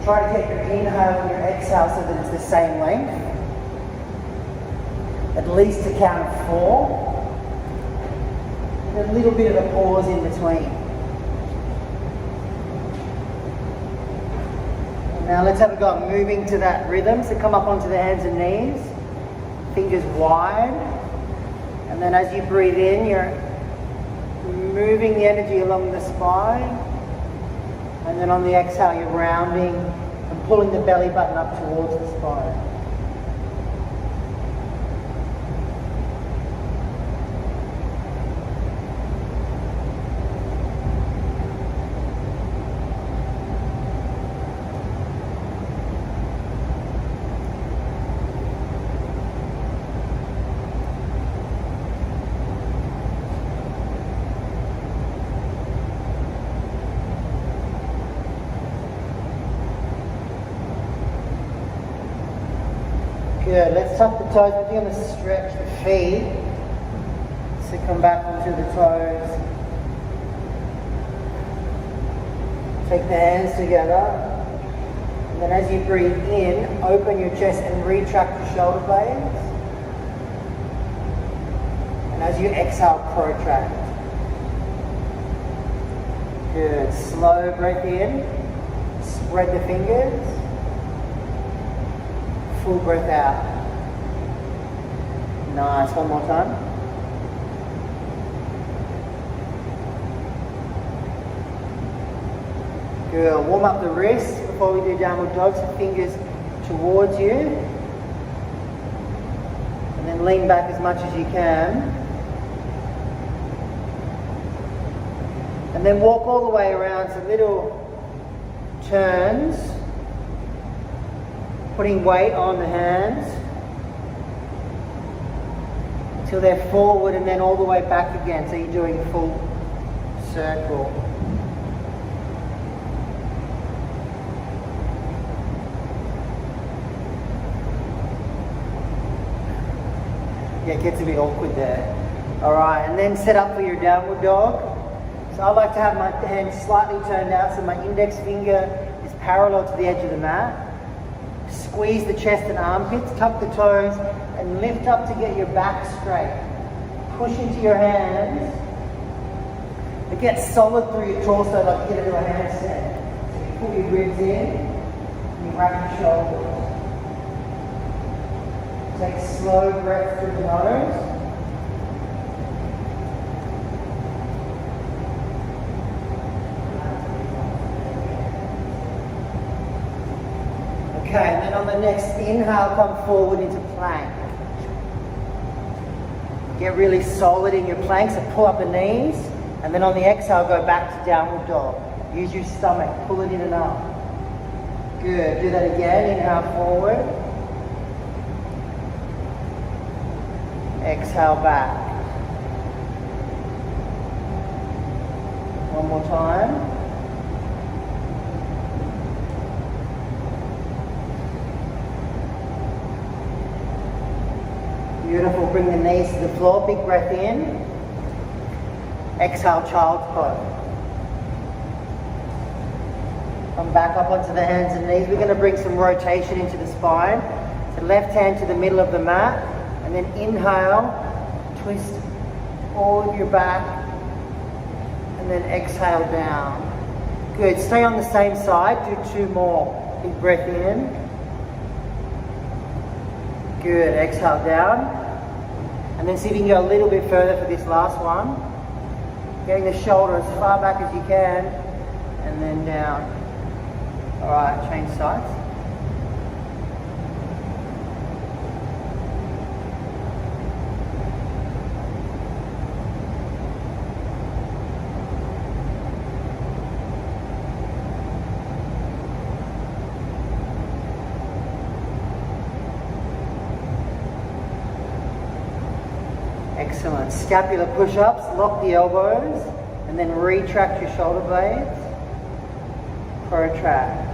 Try to get your inhale and your exhale so that it's the same length. At least a count of 4. And a little bit of a pause in between. And now let's have a go at moving to that rhythm. So come up onto the hands and knees. Fingers wide. And then as you breathe in, you're moving the energy along the spine. And then on the exhale, you're rounding and pulling the belly button up towards the spine. Good, let's tuck the toes. We're going to stretch the feet. So come back onto the toes. Take the hands together. And then as you breathe in, open your chest and retract your shoulder blades. And as you exhale, protract. Good, slow breath in. Spread the fingers. Full breath out. Nice, one more time. Good, warm up the wrists before we do downward dog, so fingers towards you. And then lean back as much as you can. And then walk all the way around, so little turns. Putting weight on the hands until they're forward and then all the way back again. So you're doing a full circle. Yeah, it gets a bit awkward there. Alright, and then set up for your downward dog. So I like to have my hands slightly turned out so my index finger is parallel to the edge of the mat. Squeeze the chest and armpits, tuck the toes, and lift up to get your back straight. Push into your hands. It gets solid through your torso like you get into a handstand. So you pull your ribs in, and you wrap your shoulders. Take slow breath through the nose. Okay, and then on the next inhale, come forward into plank. Get really solid in your plank, so pull up the knees. And then on the exhale, go back to downward dog. Use your stomach, pull it in and up. Good, do that again, inhale forward. Exhale back. One more time. Beautiful, bring the knees to the floor, big breath in. Exhale, child's pose. Come back up onto the hands and knees. We're going to bring some rotation into the spine. So left hand to the middle of the mat, and then inhale, twist all of your back, and then exhale down. Good, stay on the same side, do 2 more. Big breath in. Good, exhale down. And then see if you can go a little bit further for this last one. Getting the shoulder as far back as you can, and then down. Alright, change sides. Excellent. Scapular push-ups, lock the elbows, and then retract your shoulder blades. Protract.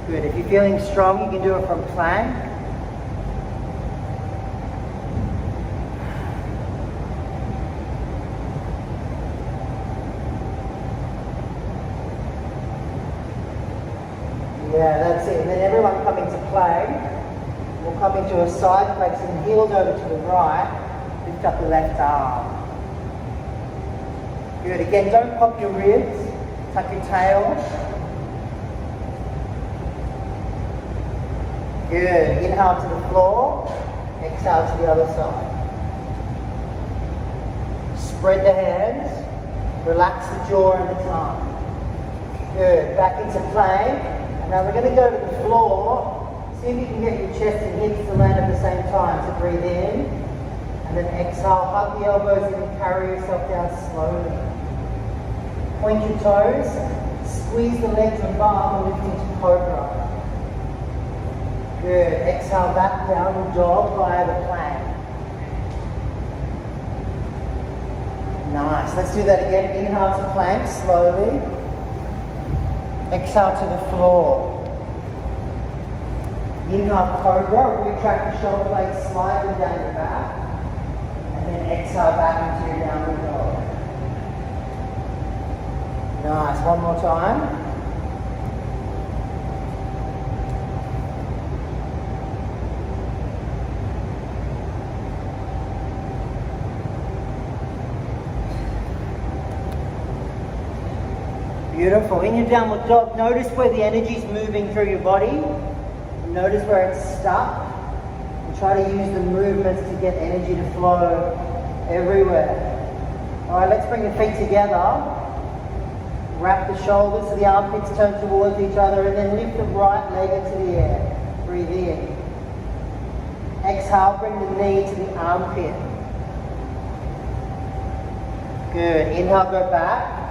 Good. If you're feeling strong, you can do it from plank. Yeah, that's it. And then everyone come into plank. We'll come into a side plank, and heels over to the right. Lift up the left arm. Good. Again, don't pop your ribs. Tuck your tail. Good. Inhale to the floor. Exhale to the other side. Spread the hands. Relax the jaw and the tongue. Good. Back into plank. And now we're going to go to the floor. See if you can get your chest and hips to land at the same time. So breathe in. And then exhale. Hug the elbows in and carry yourself down slowly. Point your toes. Squeeze the legs and bum and lift into cobra. Good. Exhale back, downward dog via the plank. Nice. Let's do that again. Inhale to plank slowly. Exhale to the floor. Inhale cobra. Retract the shoulder blades slightly down your back. And then exhale back into your downward dog. Nice. One more time. Beautiful. In your downward dog, notice where the energy is moving through your body. Notice where it's stuck. And try to use the movements to get energy to flow everywhere. Alright, let's bring the feet together. Wrap the shoulders so the armpits turn towards each other, and then lift the right leg into the air. Breathe in. Exhale, bring the knee to the armpit. Good. Inhale, go back.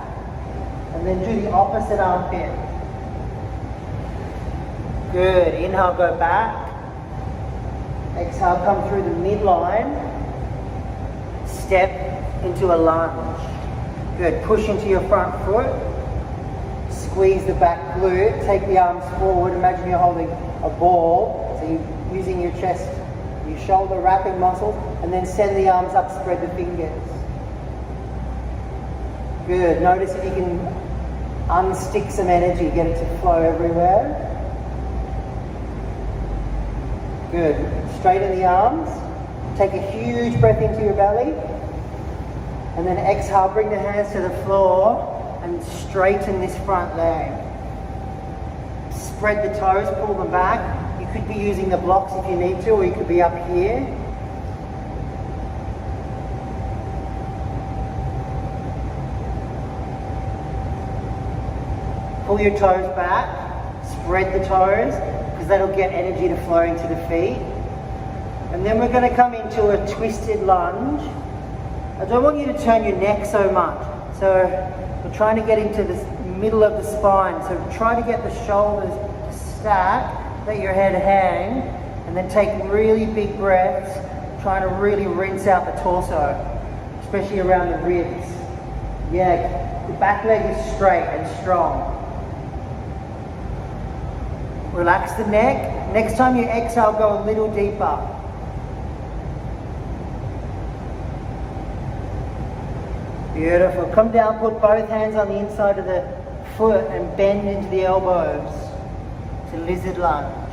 And then do the opposite armpit. Good. Inhale, go back. Exhale, come through the midline. Step into a lunge. Good. Push into your front foot. Squeeze the back glute. Take the arms forward. Imagine you're holding a ball. So you're using your chest, your shoulder wrapping muscles. And then send the arms up, spread the fingers. Good. Notice if you can unstick some energy, get it to flow everywhere. Good. Straighten the arms. Take a huge breath into your belly. And then exhale, bring the hands to the floor and straighten this front leg. Spread the toes, pull them back. You could be using the blocks if you need to, or you could be up here. Pull your toes back, spread the toes, because that'll get energy to flow into the feet. And then we're going to come into a twisted lunge. I don't want you to turn your neck so much. So we're trying to get into the middle of the spine. So try to get the shoulders to stack, let your head hang, and then take really big breaths, trying to really rinse out the torso, especially around the ribs. Yeah, the back leg is straight and strong. Relax the neck. Next time you exhale, go a little deeper. Beautiful. Come down, put both hands on the inside of the foot and bend into the elbows to lizard lunge.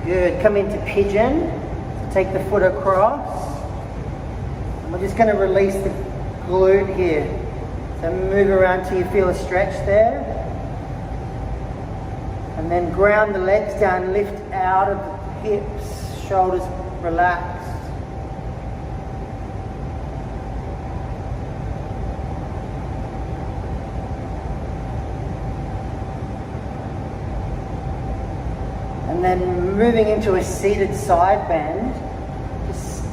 Good. Come into pigeon. So take the foot across. And we're just going to release the glute here. So move around till you feel a stretch there. And then ground the legs down, lift out of the hips, shoulders relaxed. And then moving into a seated side bend, just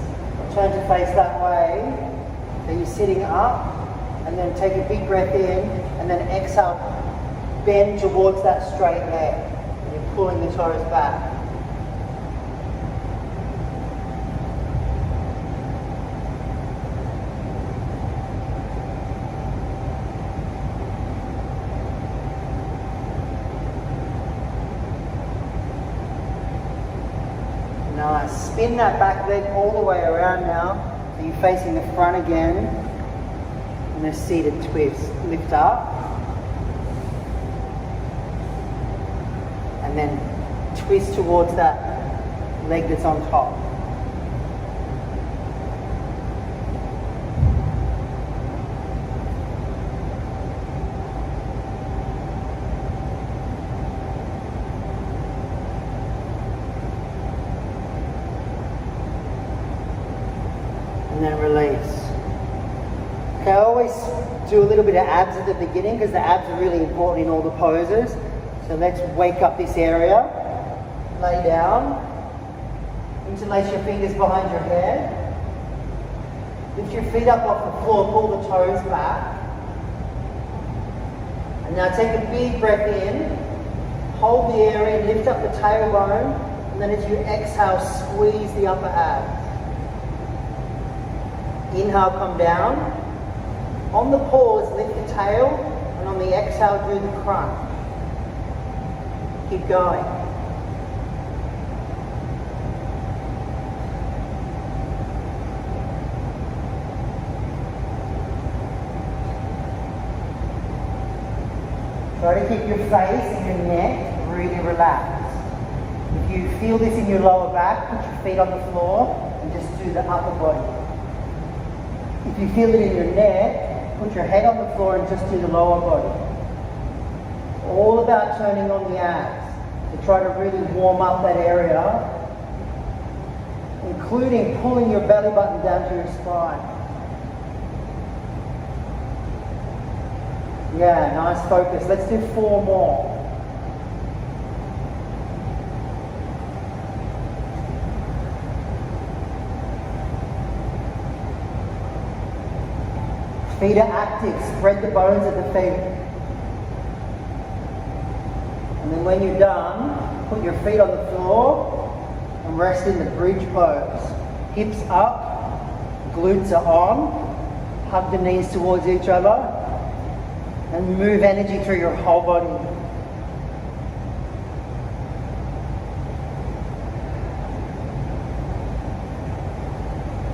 turn to face that way. So you're sitting up. And then take a big breath in, and then exhale, bend towards that straight leg. And you're pulling the toes back. Nice. Spin that back leg all the way around now. So you're facing the front again. And a seated twist. Lift up. and then twist towards that leg that's on top. And then release. Okay, I always do a little bit of abs at the beginning because the abs are really important in all the poses. So let's wake up this area. Lay down. Interlace your fingers behind your head. Lift your feet up off the floor, pull the toes back. And now take a big breath in. Hold the area, lift up the tailbone, and then as you exhale, squeeze the upper abs. Inhale, come down. On the pause, lift the tail, and on the exhale, do the crunch. Keep going. Try to keep your face and your neck really relaxed. If you feel this in your lower back, put your feet on the floor and just do the upper body. If you feel it in your neck, put your head on the floor and just do the lower body. All about turning on the abs to try to really warm up that area, including pulling your belly button down to your spine. Yeah, nice focus. Let's do 4 more. Feet are active. Spread the bones at the feet. And then when you're done, put your feet on the floor and rest in the bridge pose. Hips up, glutes are on. Hug the knees towards each other. And move energy through your whole body.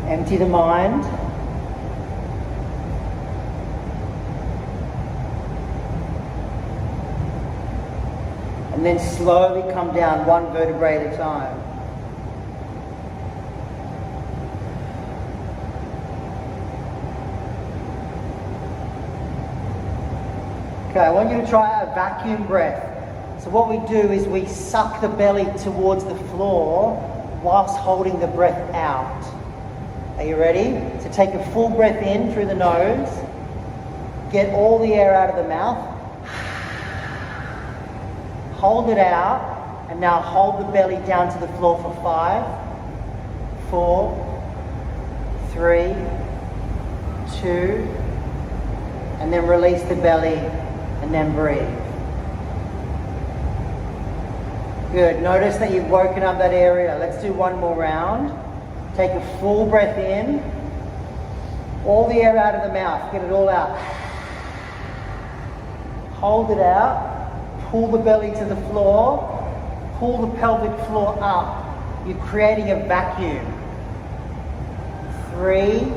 Empty the mind. And then slowly come down 1 vertebrae at a time. Okay, I want you to try a vacuum breath. So what we do is we suck the belly towards the floor whilst holding the breath out. Are you ready? So take a full breath in through the nose. Get all the air out of the mouth. Hold it out. And now hold the belly down to the floor for 5, 4, 3, 2, and then release the belly. And then breathe. Good. Notice that you've woken up that area. Let's do 1 more round. Take a full breath in. All the air out of the mouth. Get it all out. Hold it out. Pull the belly to the floor. Pull the pelvic floor up. You're creating a vacuum. 3,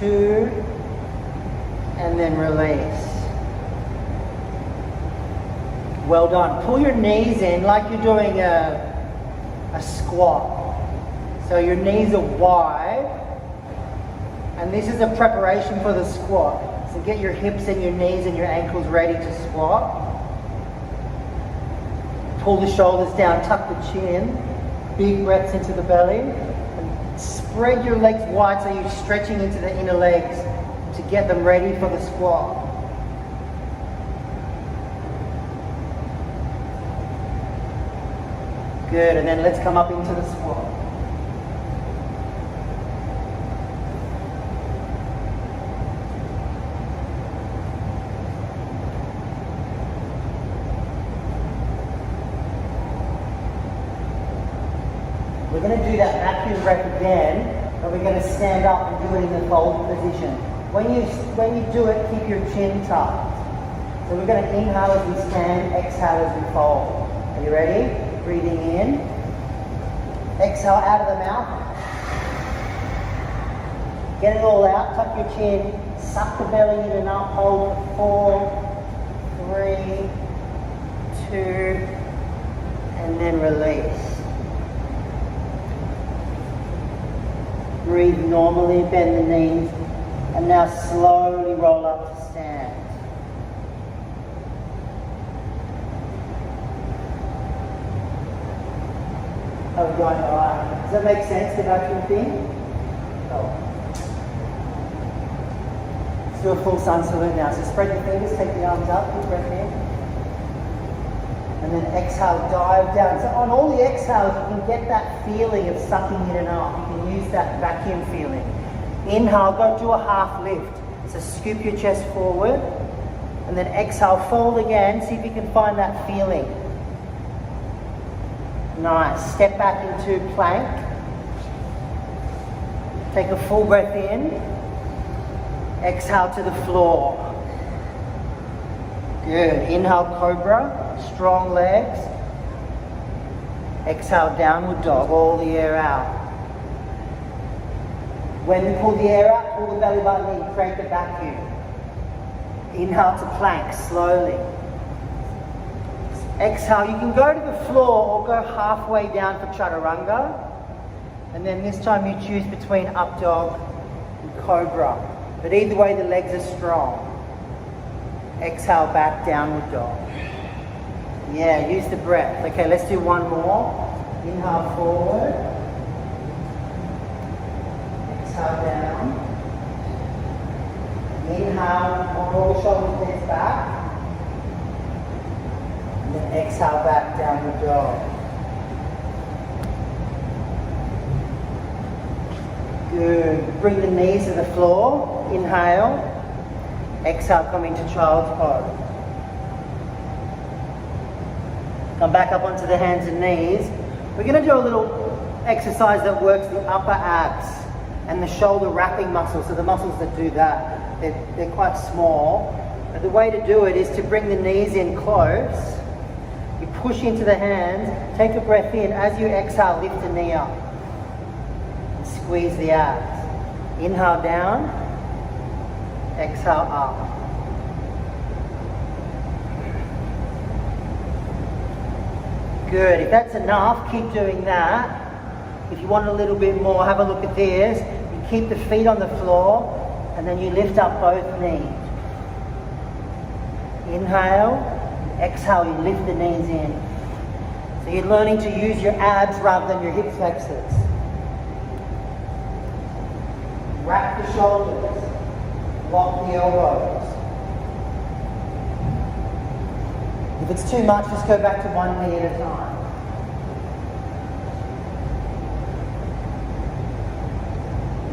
2, and then release. Well done. Pull your knees in like you're doing a squat. So your knees are wide. And this is a preparation for the squat. So get your hips and your knees and your ankles ready to squat. Pull the shoulders down, tuck the chin. Big breaths into the belly. And spread your legs wide so you're stretching into the inner legs to get them ready for the squat. Good, and then let's come up into the squat. We're going to do that vacuum breath again, but we're going to stand up and do it in the fold position. When you do it, keep your chin tucked. So we're going to inhale as we stand, exhale as we fold. Are you ready? Breathing in. Exhale out of the mouth. Get it all out. Tuck your chin. Suck the belly in and up. Hold for 4, 2, and then release. Breathe normally, bend the knees, and now slowly roll up to stand. How are we going? Alright. Does that make sense, the vacuum thing? Oh. Let's do a full sun salute now. So spread your fingers, take the arms up, deep breath in. And then exhale, dive down. So on all the exhales, you can get that feeling of sucking in and out. You can use that vacuum feeling. Inhale, go do a half lift. So scoop your chest forward. And then exhale, fold again. See if you can find that feeling. Nice. Step back into plank. Take a full breath in. Exhale to the floor. Good. Inhale, cobra. Strong legs. Exhale, downward dog. All the air out. When we pull the air out, pull the belly button in. Create the vacuum. Inhale to plank slowly. Exhale, you can go to the floor or go halfway down for chaturanga. And then this time you choose between up dog and cobra. But either way, the legs are strong. Exhale, back, downward dog. Yeah, use the breath. Okay, let's do one more. Inhale forward. Exhale down. Inhale, roll the shoulders, heads back. And then exhale back, downward dog. Good. Bring the knees to the floor. Inhale. Exhale, come into child's pose. Come back up onto the hands and knees. We're going to do a little exercise that works the upper abs and the shoulder wrapping muscles. So the muscles that do that, they're quite small. But the way to do it is to bring the knees in close. You push into the hands, take a breath in. As you exhale, lift the knee up. And squeeze the abs. Inhale down, exhale up. Good. If that's enough, keep doing that. If you want a little bit more, have a look at this. You keep the feet on the floor and then you lift up both knees. Inhale, exhale, you lift the knees in. So you're learning to use your abs rather than your hip flexors. Wrap the shoulders, lock the elbows. If it's too much, just go back to one knee at a time.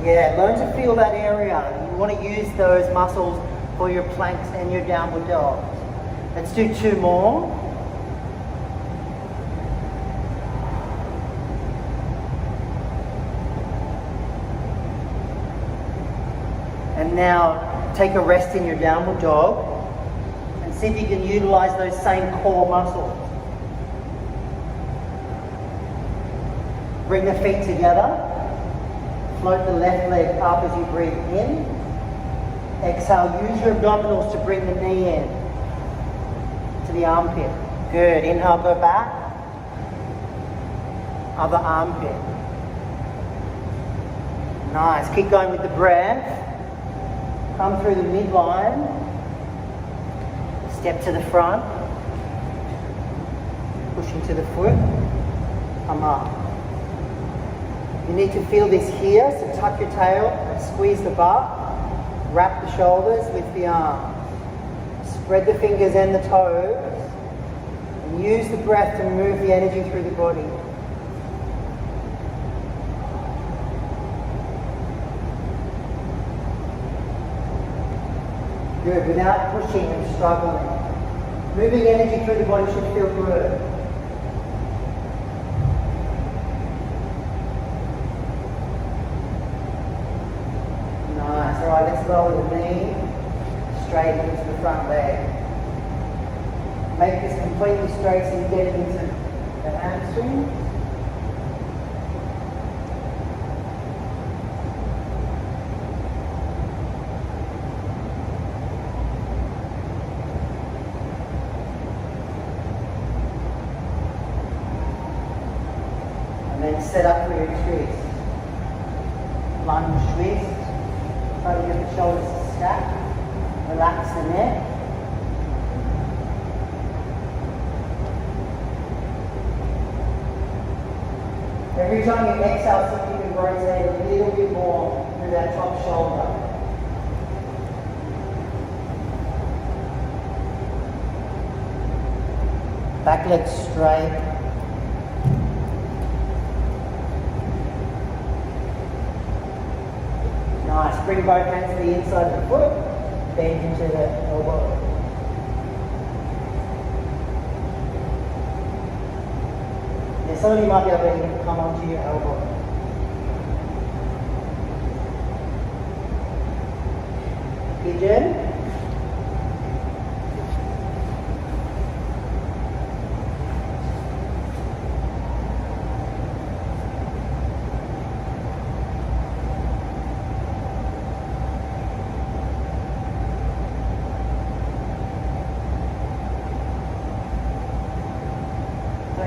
Yeah, learn to feel that area. You want to use those muscles for your planks and your downward dogs. Let's do 2 more. And now take a rest in your downward dog. See if you can utilize those same core muscles. Bring the feet together. Float the left leg up as you breathe in. Exhale, use your abdominals to bring the knee in to the armpit. Good. Inhale, go back. Other armpit. Nice. Keep going with the breath. Come through the midline. Step to the front, push into the foot, come up. You need to feel this here, so tuck your tail, squeeze the butt, wrap the shoulders, lift the arms. Spread the fingers and the toes, and use the breath to move the energy through the body. Good, without pushing and struggling. Moving energy through the body should feel good. Nice, alright, let's lower the knee, straight into the front leg. Make this completely straight so you get it into the hamstring. set up for your twist. Lunge twist. Try to get the shoulders to stack. Relax the neck. Every time you exhale, so you can rotate a little bit more through that top shoulder. Back leg straight. Nice. Bring both hands to the inside of the foot. Bend into the elbow. And some of you might be able to even come onto your elbow. Pigeon.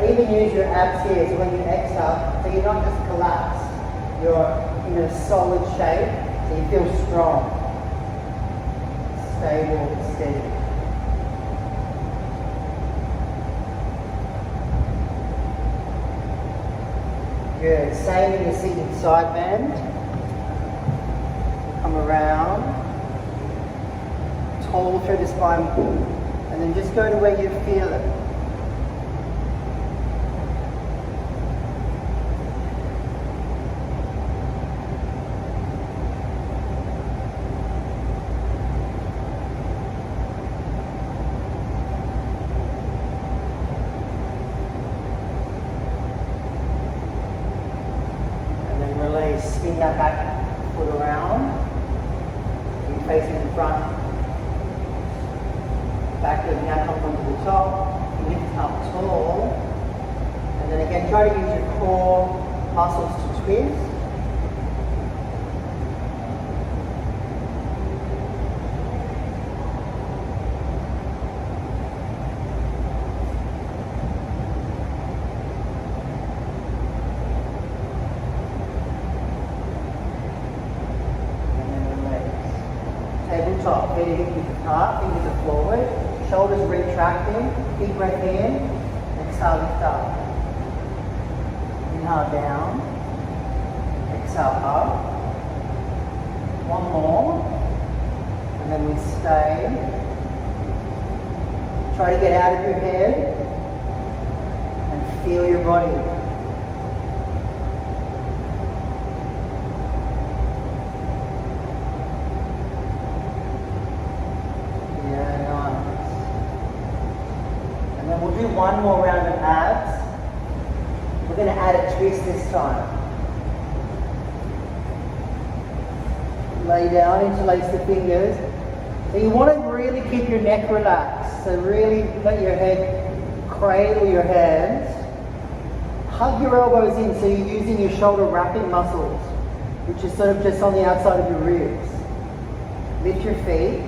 Even use your abs here, so when you exhale, so you're not just collapsed, you're in a solid shape, so you feel strong, stable, steady. Good, same in the seated side bend. Come around, tall through the spine, and then just go to where you feel it. Spin that back foot around. You're facing in front. Back leg now comes onto the top. You lift up tall. And then again, try to use your core muscles to twist. Tabletop, head hip apart, fingers are forward, shoulders retracting, big breath in, exhale, lift up. Inhale down, exhale up. One more, and then we stay. Try to get out of your head and feel your body. We'll do one more round of abs. We're going to add a twist this time. Lay down, interlace the fingers. So you want to really keep your neck relaxed. So really let your head cradle your hands. Hug your elbows in so you're using your shoulder wrapping muscles, which is sort of just on the outside of your ribs. Lift your feet.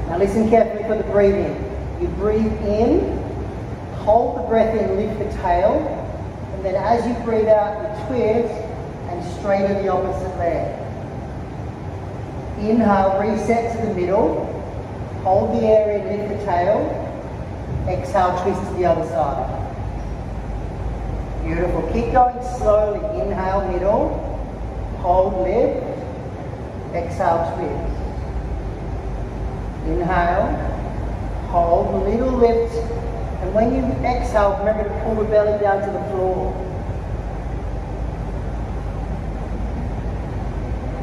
Now listen carefully for the breathing. You breathe in, hold the breath in, lift the tail, and then as you breathe out, you twist and straighten the opposite leg. Inhale, reset to the middle, hold the air in, lift the tail, exhale, twist to the other side. Beautiful. Keep going slowly. Inhale, middle, hold, lift, exhale, twist. Inhale, hold, little lift, and when you exhale, remember to pull the belly down to the floor.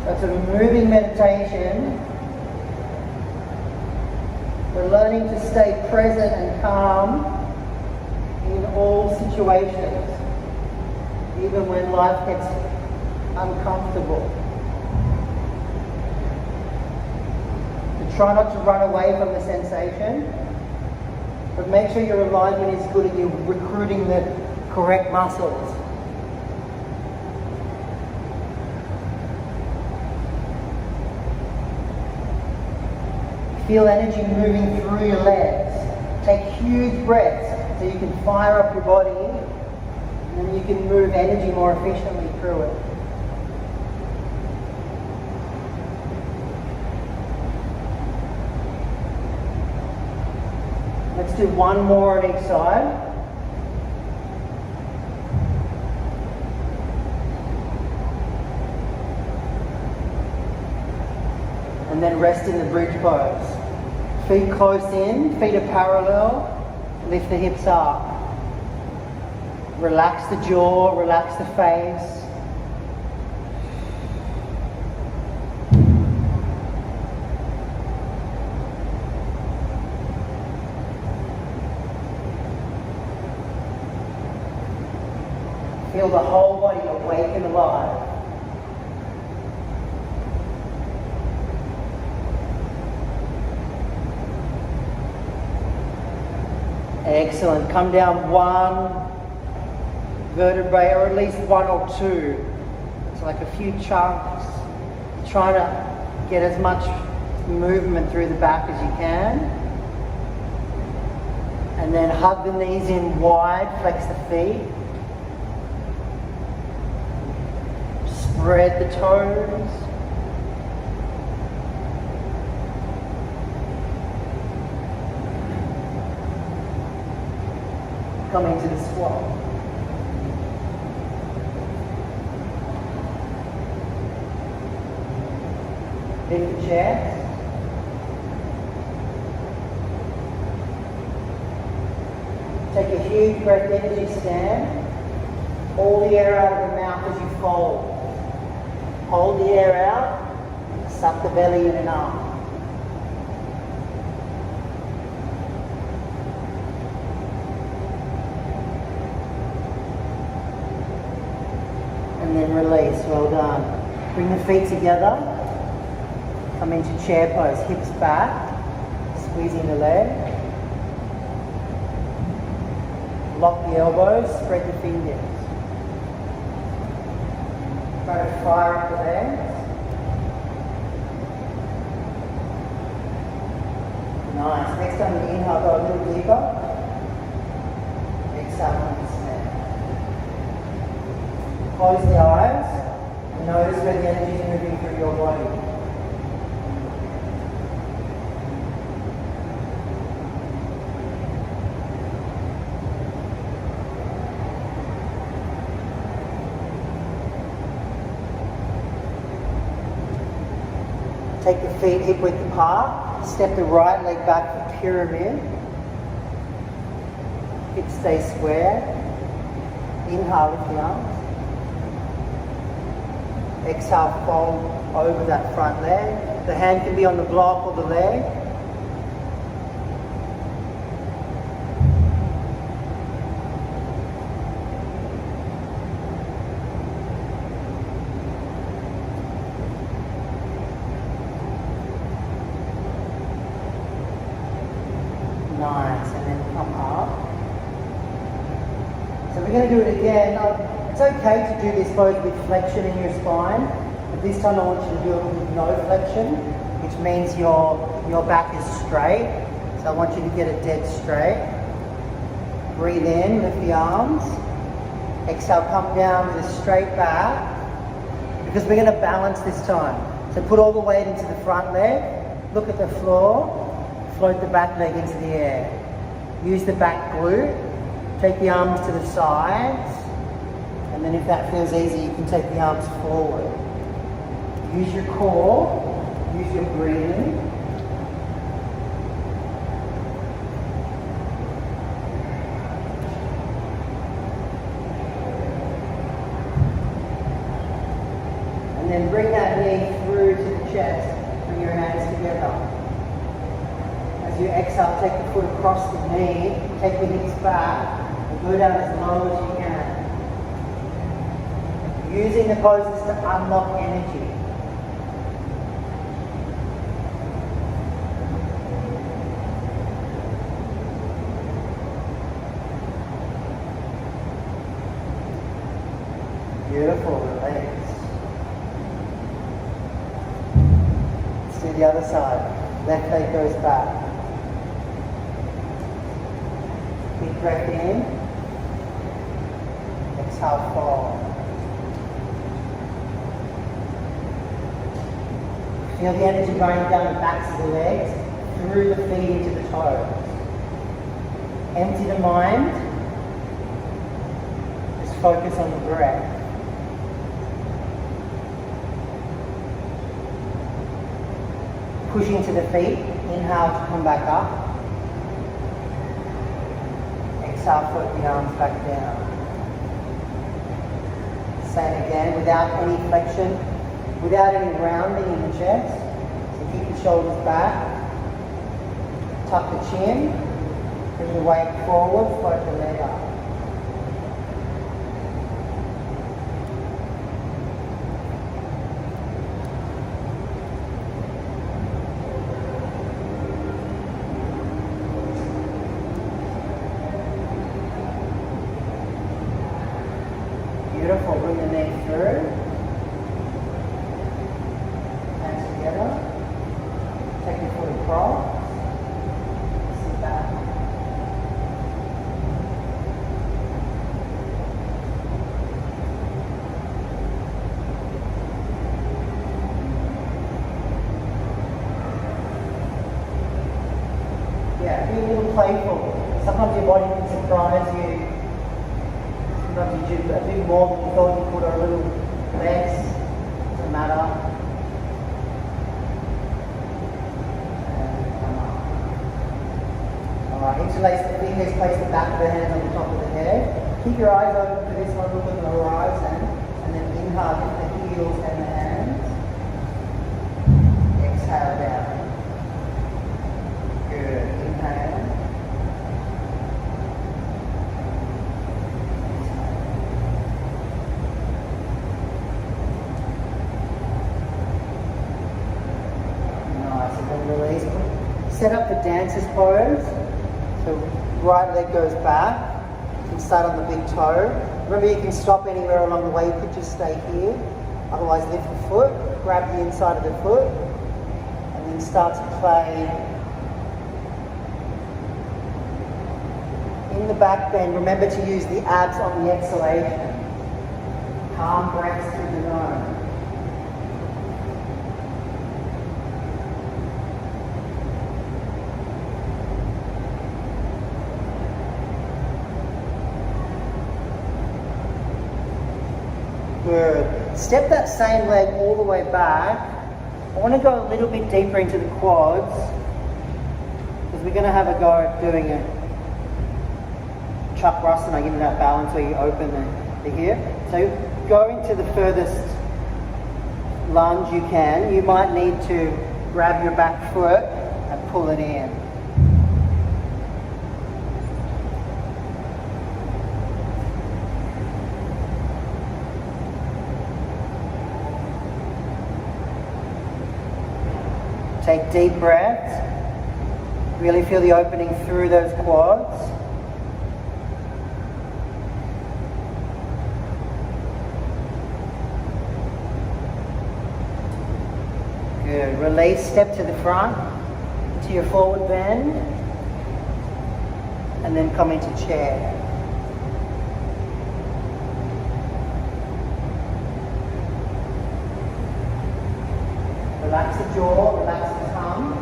So it's a moving meditation. We're learning to stay present and calm in all situations, even when life gets uncomfortable. Try not to run away from the sensation, but make sure your alignment is good and you're recruiting the correct muscles. Feel energy moving through your legs. Take huge breaths. So you can fire up your body and then you can move energy more efficiently through it. Let's do one more on each side. And then rest in the bridge pose. Feet close in, feet are parallel, lift the hips up. Relax the jaw, relax the face. Feel the whole body awake and alive. Excellent. Come down one vertebrae, or at least one or two. It's like a few chunks. Trying to get as much movement through the back as you can. And then hug the knees in wide, flex the feet. Spread the toes. Come into the squat. Lift the chest. Take a huge breath in as you stand. All the air out of the mouth as you fold. Hold the air out. Suck the belly in and up. And then release. Well done. Bring the feet together. Come into chair pose. Hips back. Squeezing the leg. Lock the elbows. Spread the fingers. Try to fire up the legs. Nice. Next time you inhale, go a little deeper. Exhale, understand. Close the eyes and notice where the energy is moving through your body. Take the feet hip width apart. Step the right leg back for pyramid. Hips stay square. Inhale, lift the arms. Exhale, fold over that front leg. The hand can be on the block or the leg. Nice, and then come up. So we're going to do it again. It's okay to do this pose with flexion in your spine, but this time I want you to do it with no flexion, which means your back is straight. So I want you to get it dead straight. Breathe in, lift the arms. Exhale, come down with a straight back, because we're going to balance this time. So put all the weight into the front leg, look at the floor. Float the back leg into the air. Use the back glute. Take the arms to the sides. And then if that feels easy, you can take the arms forward. Use your core. Use your breathing. And then bring that knee through to the chest. Bring your hands together. As you exhale, take the foot across the knee, take the hips back, and go down as low as you can. Using the poses to unlock energy. Beautiful, relax. Let's do the other side. Left leg goes back. Big breath in. Exhale, fold. Feel the energy running down the backs of the legs, through the feet into the toes. Empty the mind. Just focus on the breath. Pushing to the feet. Inhale to come back up. Exhale, float the arms back down. Same again, without any flexion, without any rounding in the chest. So keep the shoulders back. Tuck the chin. Bring the weight forward, float the leg up. Beautiful, bring the neck through. Hands together. Take your foot across. Sit back. Yeah, be a little playful. Sometimes your body can surprise you. Sometimes you do a bit more than you thought you could, or a little less. Doesn't matter. And come up. Alright, interlace the fingers, place the back of the hands on the top of the head. Keep your eyes open for this one, look at the horizon. And then inhale, lift the heels and the hands. Exhale down. Good. Inhale. Release. Set up the dancer's pose. So right leg goes back. You can start on the big toe. Remember, you can stop anywhere along the way. You could just stay here. Otherwise, lift the foot, grab the inside of the foot, and then start to play in the back bend. Remember to use the abs on the exhalation. Calm breaths through the nose. Good. Step that same leg all the way back. I want to go a little bit deeper into the quads because we're going to have a go at doing a chakrasana, give you that balance where you open the hip. So go into the furthest lunge you can. You might need to grab your back foot and pull it in. Take deep breaths. Really feel the opening through those quads. Good. Release, step to the front, into your forward bend, and then come into chair. Relax the jaw, relax the tongue.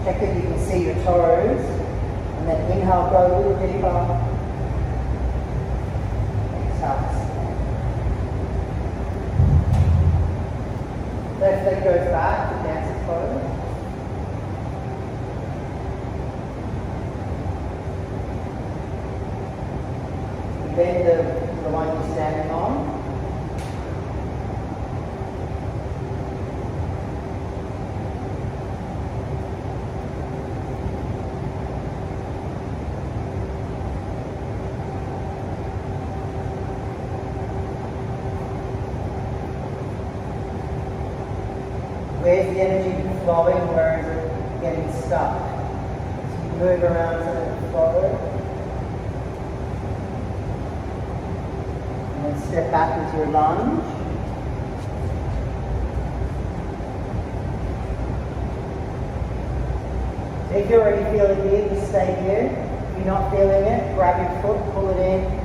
Check that you can see your toes. And then inhale, go a little deeper. Exhale. Left leg goes back to dancer's pose. Bend the one you're standing on. Where's the energy flowing? Where is it getting stuck? So you move around so that it flows. And then step back into your lunge. If you're already feeling here, just stay here. If you're not feeling it, grab your foot, pull it in.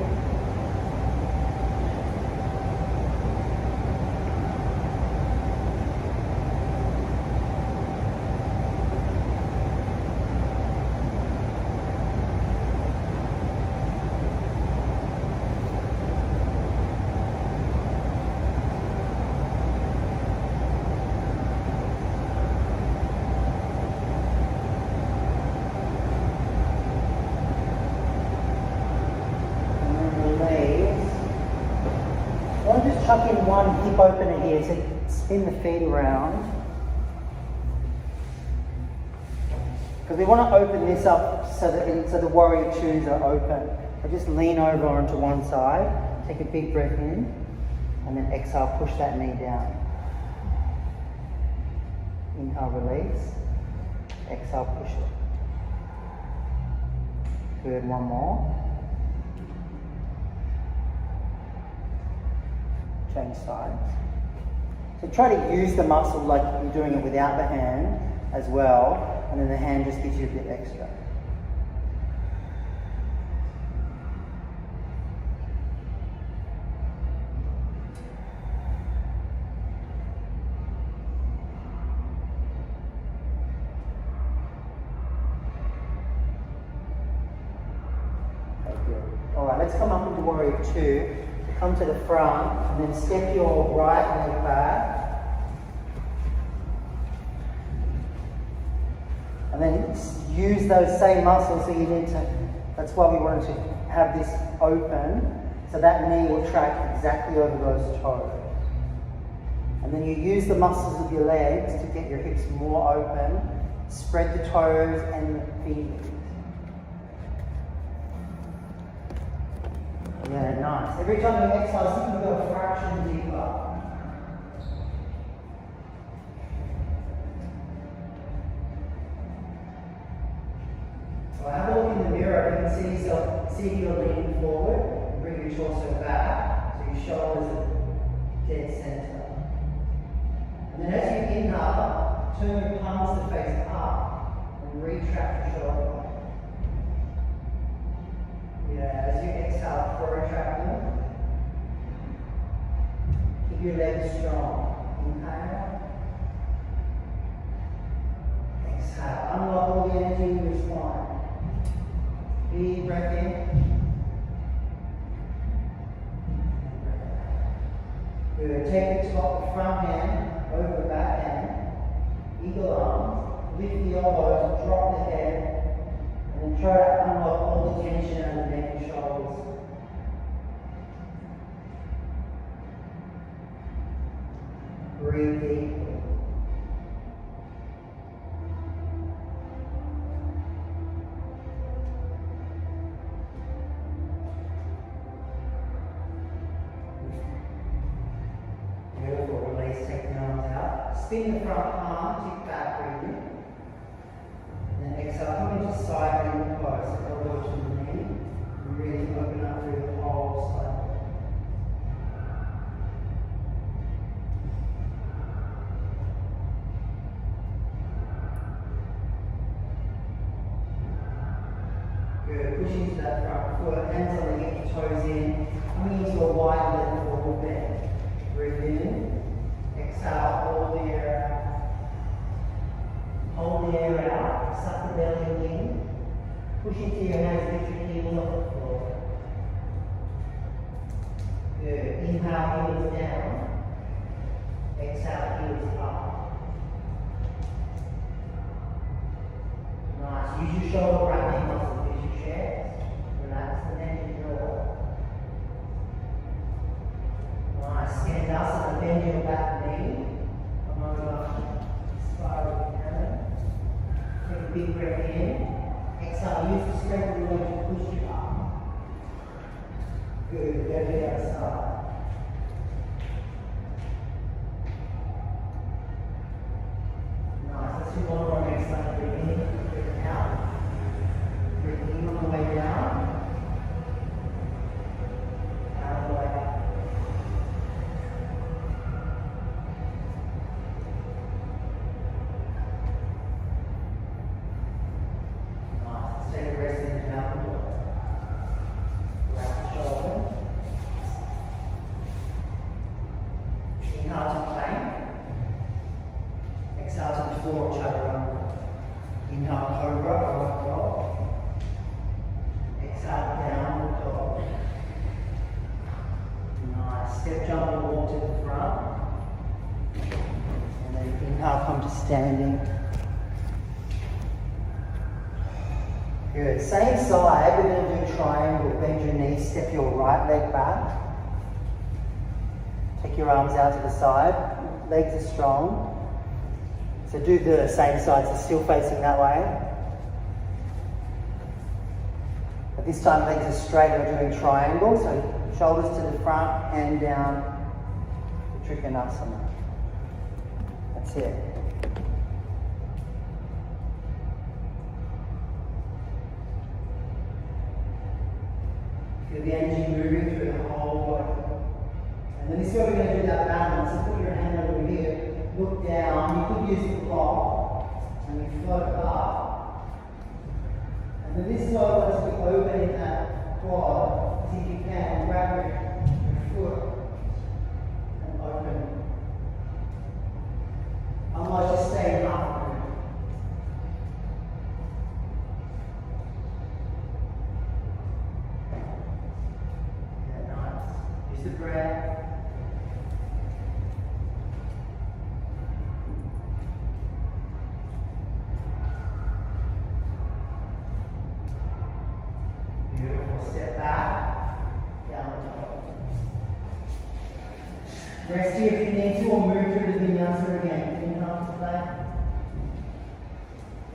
Tuck in one hip opener here, so spin the feet around. Because we want to open this up so that the warrior twos are open. So just lean over onto one side, take a big breath in, and then exhale, push that knee down. Inhale, release. Exhale, push it. Good, one more. Change sides. So try to use the muscle like you're doing it without the hand as well, and then the hand just gives you a bit extra. Okay, good. Alright, let's come up into Warrior Two. Come to the front and then step your right leg back. And then use those same muscles, so you need to, that's why we wanted to have this open, so that knee will track exactly over those toes. And then you use the muscles of your legs to get your hips more open, spread the toes and the fingers. Yeah, nice. Every time you exhale, see if you go a fraction deeper. So have a look in the mirror. You can see yourself, see if you're leaning forward, and bring your torso back, so your shoulders are dead center. And then as you inhale, turn your palms to face up, and retract your shoulder. Yeah, as you exhale, protract them. Keep your legs strong. Inhale. Exhale. Unlock all the energy in your spine. Big breath in. Good. Take the top, the front hand over the back hand. Eagle arms. Lift the elbows and drop the head. And then try to unlock all the tension out of the neck and shoulders. Breathe deeply. Beautiful. Release, take the arms out. Spin the front palm, tick back, breathe in. And then exhale, come into side bend pose, elbow to the knee, and really open up through the whole side. Good, push into that front foot, hands on the hip, toes in, coming into a wide leg forward bend. Breathe in, exhale, all the air out. Hold the air out, suck the belly in, push into your hands, lift your heels off the floor. Good. Inhale, heels down. Exhale, heels up. Nice. Use your shoulder wrapping muscles, use your chest. Relax the neck and jaw. Nice. Skandasana, bend your back knee. Come over, spiral. Take a big breath in. Exhale, use the strength of your leg to push you up. Good, go to the other side. Nice, let's do one more exhale. Breathe in, breathe out. Breathe in on the way down. Out on the way up. Inhale to plank. Exhale to floor chaturanga. Inhale cobra or dog. Exhale downward dog. Nice. Step jump and walk to the front. And then inhale, come to standing. Good. Same side, we're going to do triangle. Bend your knees, step your right leg back. Take your arms out to the side. Legs are strong. So do the same side, so still facing that way. But this time legs are straight, we're doing triangle. So shoulders to the front, hand down to Trikonasana. That's it. Feel the energy moving through the whole body. And then this is where we're going to do that balance. So put your hand over here, look down. You could use the block, and you float up. And then this is why I want to be opening that quad. See if you can grab your foot and open. Otherwise, just stay up. The breath. Beautiful. Step back, down the toe. Rest here if you need to, or move through the vinyasa again. Inhale to plank.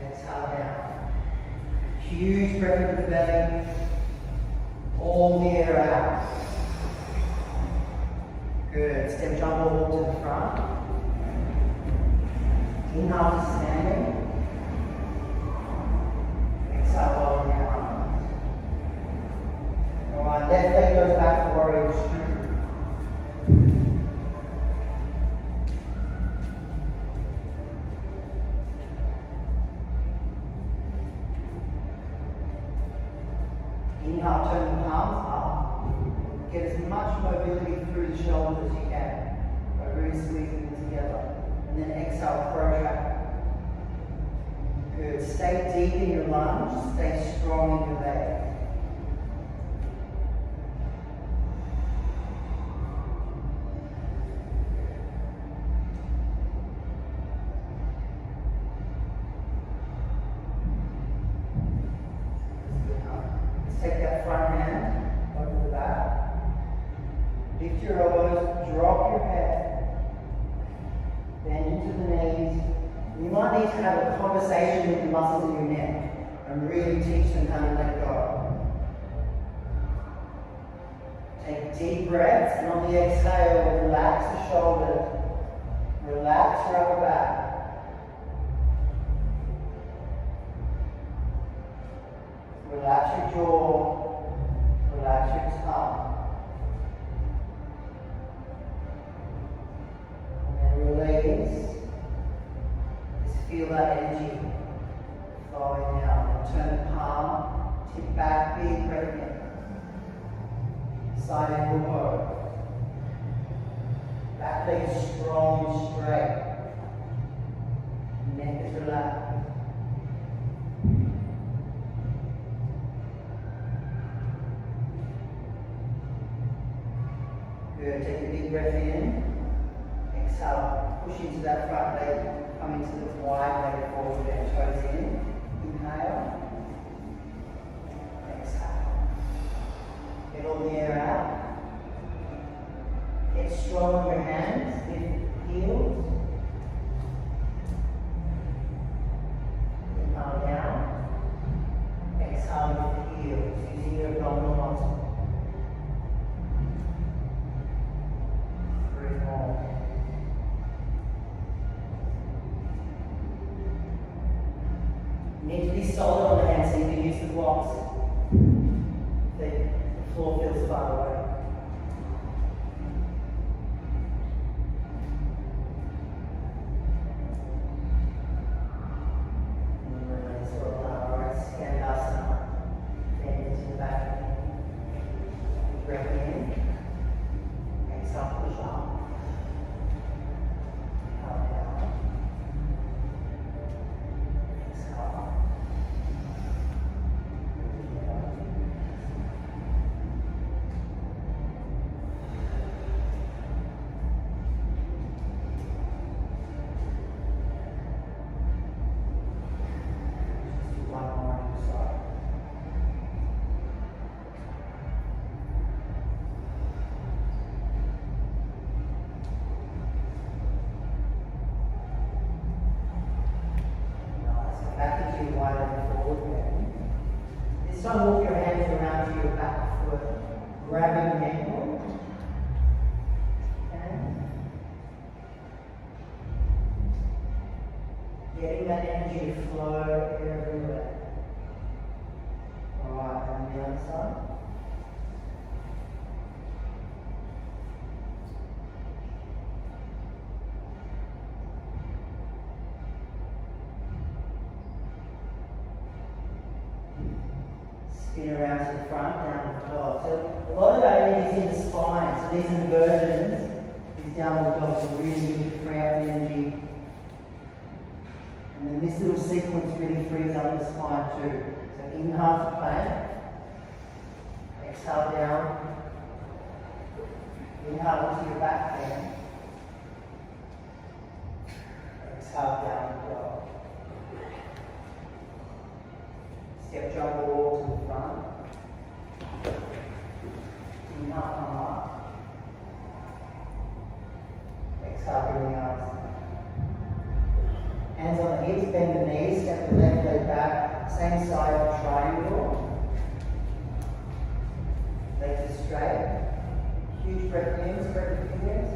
Exhale down. Huge breath into the belly. All the air out. Good. Step jump or walk to the front. Inhale to standing. Exhale, lower your arms. Alright, left leg goes back to warrior two. Inhale, turn the palms up. Get as much mobility through the shoulders as you can by really squeezing them together. And then exhale, protract. Good. Stay deep in your lunge. Stay strong in your leg. Let's take that front hand over the back. Lift your elbows, drop your head, bend into the knees. You might need to have a conversation with the muscles in your neck and really teach them how to let go. Take deep breaths, and on the exhale, relax the shoulders, relax your upper back. Relax your jaw, relax your tongue. Release. Just feel that energy flowing out. And turn the palm, tip back, big breath in. Side angle bow. Back leg is strong and straight. Neck is relaxed. Good. Take a big breath in. Exhale, push into that front leg, come into the wide leg forward and toes in. Inhale. Exhale. Get all the air out. Get strong on your hands, lift heels. Inhale down. Exhale with heels, using your abdominal muscle. 3 more. You need to be solid on the hands so you can use the blocks. The floor feels far away. wider forward again. This time walk your hands around to your back foot, grabbing the ankle. Okay. Getting that energy to flow everywhere. Alright, and the other side. Spin around to the front, down the dog. So a lot of that energy is in the spine. So these inversions, these downward dogs are really good to free up the energy. And then this little sequence really frees up the spine too. So inhale to plank, exhale down, inhale into your back hand, exhale down the dog. Step jump walk to the front. Inhale, come up. Exhale, bring the arms. Hands on the hips, bend the knees, step the left leg back, same side of the triangle. Legs are straight. Huge breath in, spread the fingers.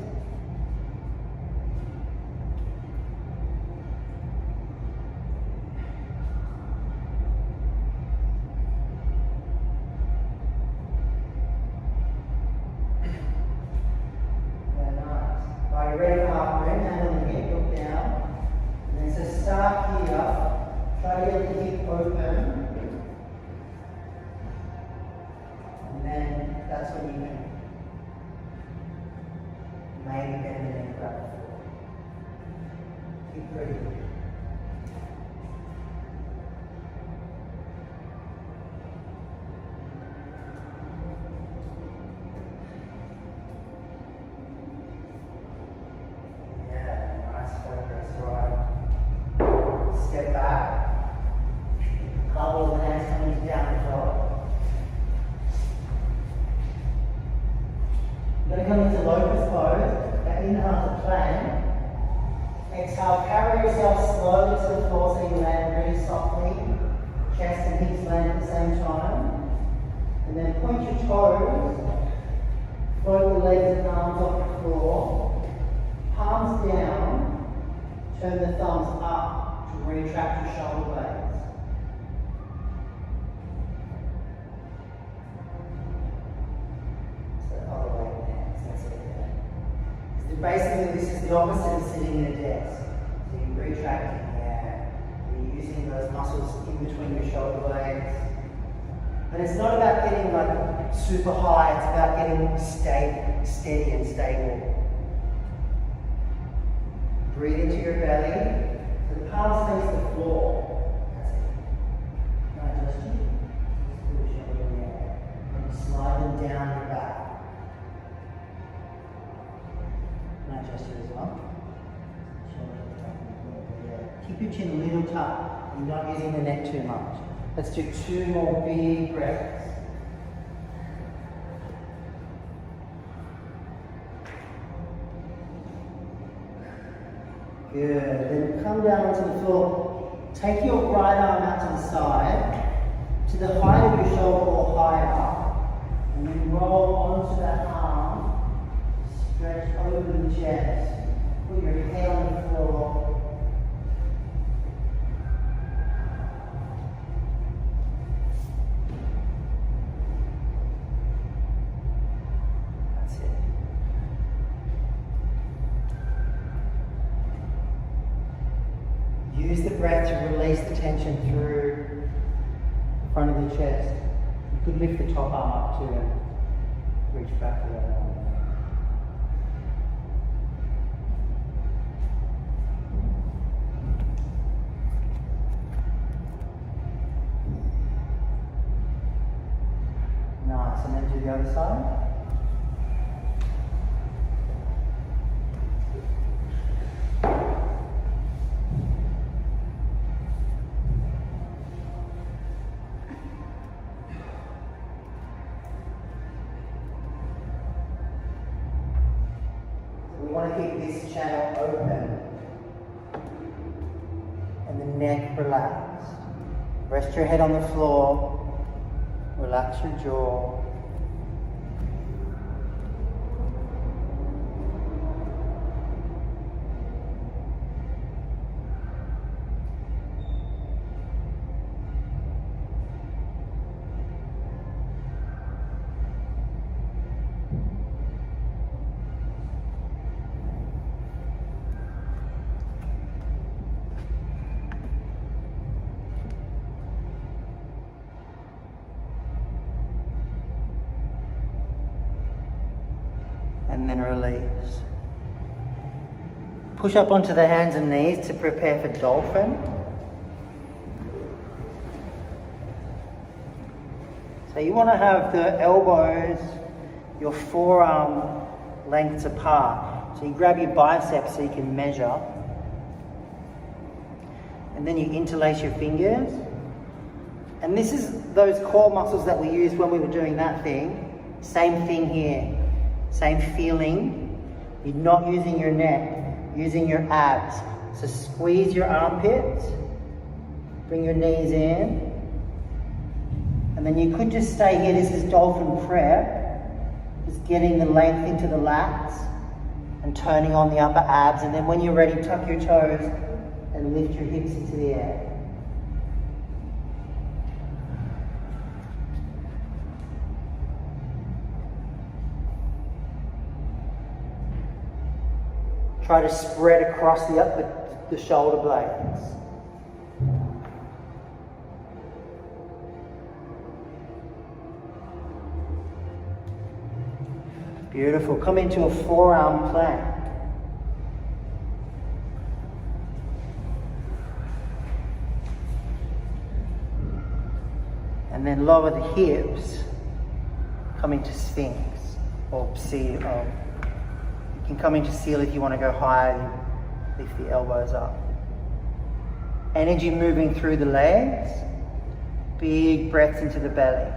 Step back. Elbows and hands coming down the dog. You're going to come into locust pose. That inhale to plank. Exhale, carry yourself slowly to the floor so you land really softly. Chest and hips land at the same time. And then point your toes. Float the legs and arms off the floor. Palms down. Turn the thumbs up to retract your shoulder blades. So the other way down. So that's it there. So basically, this is the opposite of sitting in a desk. So you're retracting there. You're using those muscles in between your shoulder blades. But it's not about getting like super high. It's about getting steady and stable. Breathe into your belly. So the palms face the floor. That's it. Not just you. Just put your shoulder in there. And slide them down your back. Not just you as well. Keep your chin a little tucked. You're not using the neck too much. Let's do 2 more big breaths. Good. Then come down onto the floor. Take your right arm out to the side, to the height of your shoulder or higher, and then roll onto that arm. Stretch over the chest. Put your head on the floor. That's it. Use the breath to release the tension through the front of the chest. You could lift the top arm up too and reach back to that arm. Nice, and then do the other side. We want to keep this channel open and the neck relaxed. Rest your head on the floor. Relax your jaw. And then release. Push up onto the hands and knees to prepare for dolphin. So you want to have the elbows, your forearm lengths apart. So you grab your biceps so you can measure. And then you interlace your fingers. And this is those core muscles that we used when we were doing that thing. Same thing here. Same feeling. You're not using your neck, using your abs. So squeeze your armpits, bring your knees in, and then you could just stay here. This is dolphin prep. Just getting the length into the lats and turning on the upper abs. And then when you're ready, tuck your toes and lift your hips into the air. Try to spread across the shoulder blades. Beautiful. Come into a forearm plank. And then lower the hips. Come into Sphinx or seal. You can come into seal if you want to go higher. You lift the elbows up. Energy moving through the legs. Big breaths into the belly.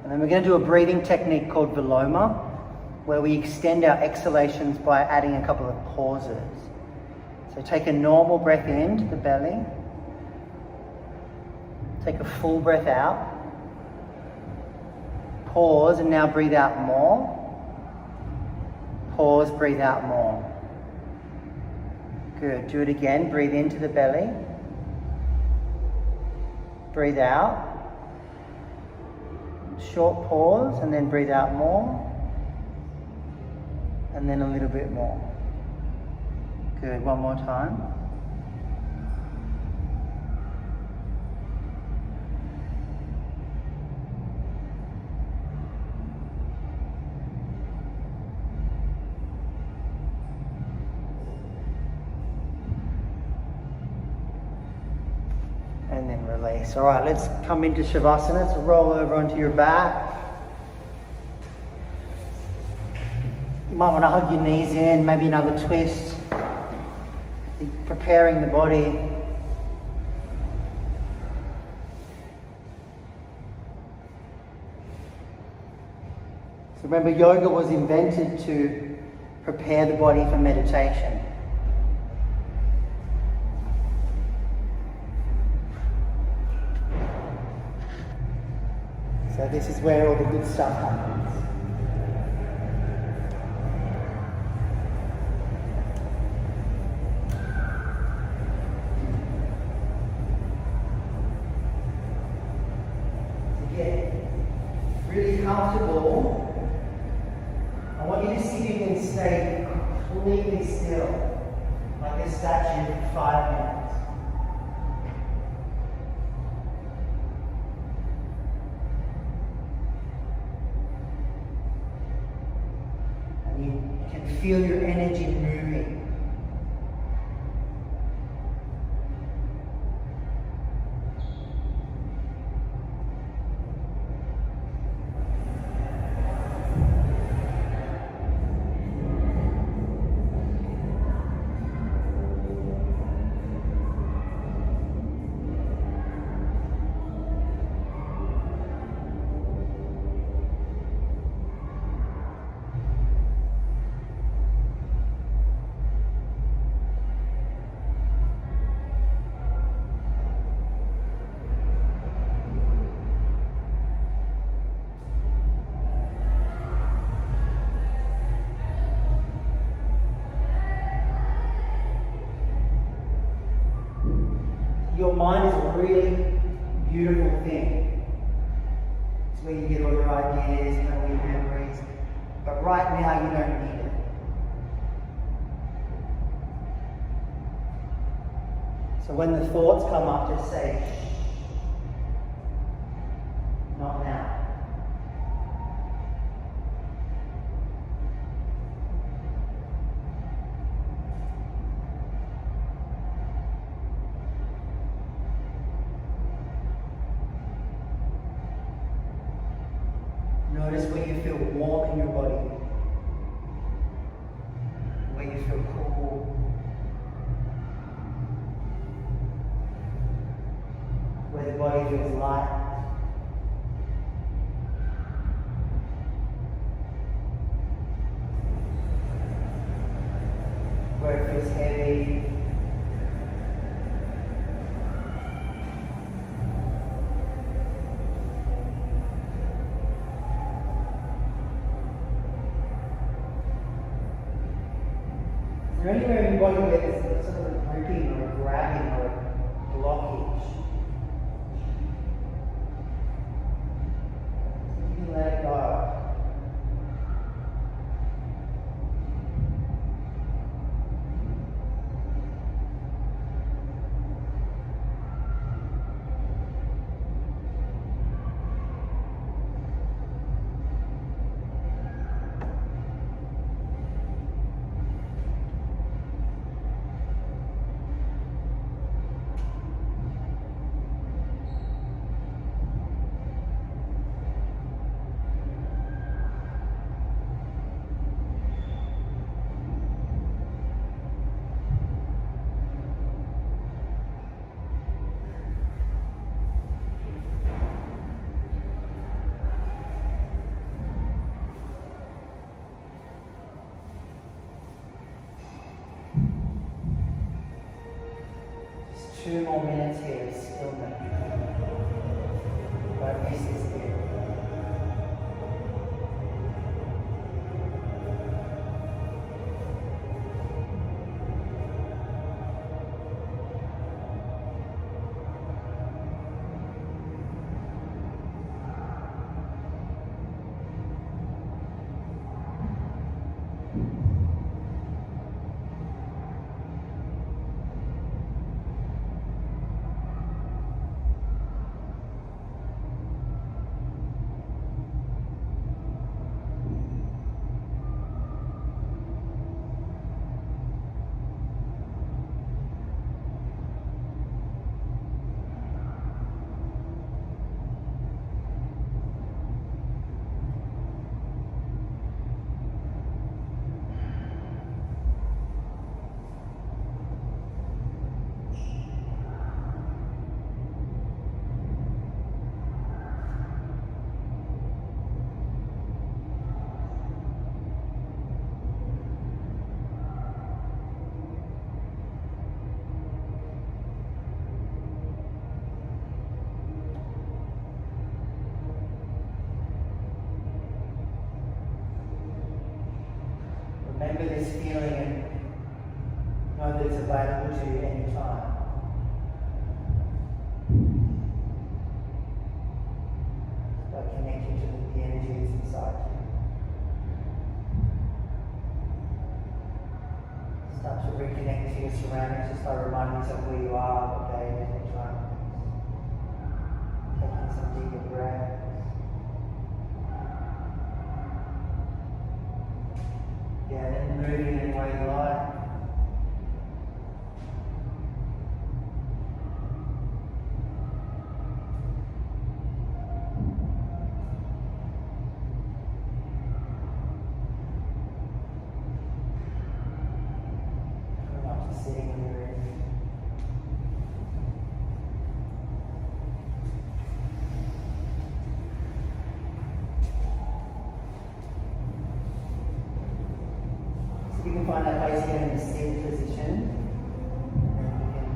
And then we're going to do a breathing technique called Viloma, where we extend our exhalations by adding a couple of pauses. So take a normal breath into the belly. Take a full breath out. Pause and now breathe out more. Pause, breathe out more. Good. Do it again. Breathe into the belly. Breathe out. Short pause and then breathe out more. And then a little bit more. Good, one more time. And then release. All right, let's come into Shavasana. So roll over onto your back. You might want to hug your knees in, maybe another twist. Preparing the body. So remember, yoga was invented to prepare the body for meditation. So this is where all the good stuff happens. Really comfortable. I want you to see if you can stay completely still, like a statue for 5 minutes. And you can feel your energy moving. Your mind is a really beautiful thing. It's where you get all your ideas and all your memories. But right now you don't need it. So when the thoughts come up, just say, shh. Not now. Notice where you feel warm in your body, where you feel cool, where the body feels light. Where it feels heavy. Is there anywhere in your body where there's sort of a gripping or a grabbing or a blockage? You can let it go. Just 2 more minutes here of stillness. Don't miss this bit. Remember this feeling and know that it's available to you anytime. By connecting to the energies inside you. Start to reconnect to your surroundings just by reminding yourself where you are, what day it is, what time it is. Taking some deeper breaths. Yeah, then moving in the way you like. Not just sitting in the room. You can find that place again in the seated position, and you can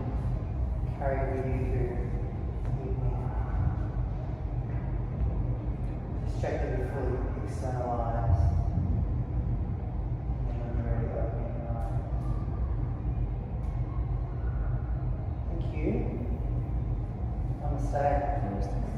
carry it with you through the evening. Just check that you're fully externalized, and when you're ready, open your eyes. Thank you. stay.